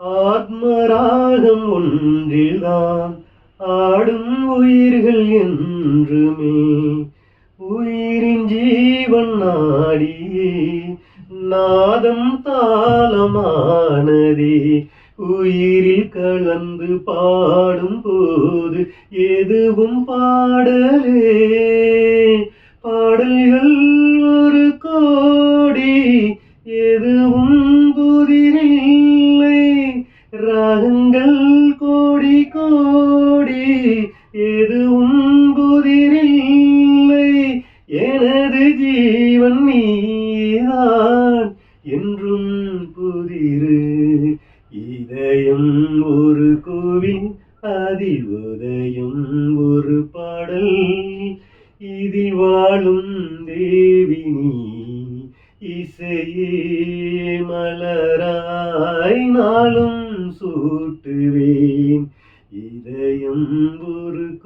ஆத்மராகம் ஒன்றில்தான் ஆடும் உயிர்கள் என்றுமே. உயிரின் ஜீவன் நாடியே நாதம் தாளமானதே. உயிரில் கலந்து பாடும் போது எதுவும் பாடலே. பாடல்கள் ஒரு கோடி, எதுவும் புதிரில்லை. ராகங்கள் கோடி கோடி, எதுவும் புதிரில்லை. எனது ஜீவன் நீதான் என்றும் புதிரு. இதயம் ஒரு கோவில், அதில் உதயம் ஒரு பாடல். இதில் வாழும் தேவினி, இசையே மலராய் நாளும் சூட்டுவேன். இதயம் ஒரு